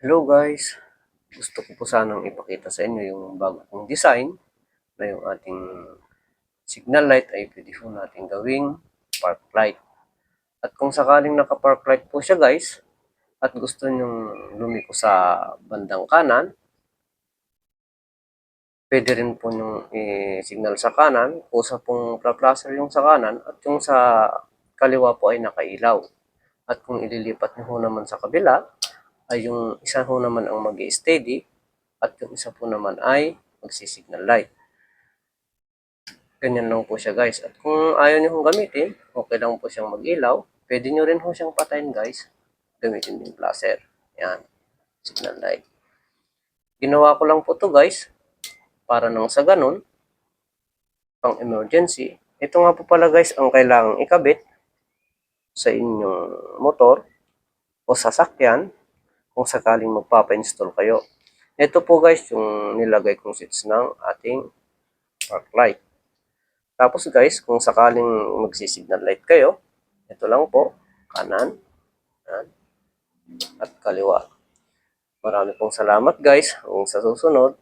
Hello guys! Gusto ko po sanang ipakita sa inyo yung bago kong design na yung ating signal light ay pwede po natin gawing park light. At kung sakaling naka-park light po siya guys, at gusto nyong lumiko sa bandang kanan, pwede rin po nyong i-signal sa kanan, kusa pong placer yung sa kanan at yung sa kaliwa po ay nakailaw. At kung ililipat nyo naman sa kabila, ay yung isa ho naman ang mag-steady at yung isa po naman ay magsisignal light. Ganyan lang po siya guys. At kung ayaw nyo hong gamitin, okay lang po siyang mag-ilaw. Pwede nyo rin ho siyang patayin guys. Gamitin din flasher. Yan. Signal light. Ginawa ko lang po to guys. Para nang sa ganun, pang emergency. Ito nga po pala guys ang kailangang ikabit sa inyong motor o sasakyan kung sakaling magpapa-install kayo. Ito po guys yung nilagay kong switch ng ating park light. Tapos guys, kung sakaling magsisignal light kayo, ito lang po, kanan at kaliwa. Marami pong salamat guys. Hanggang sa susunod.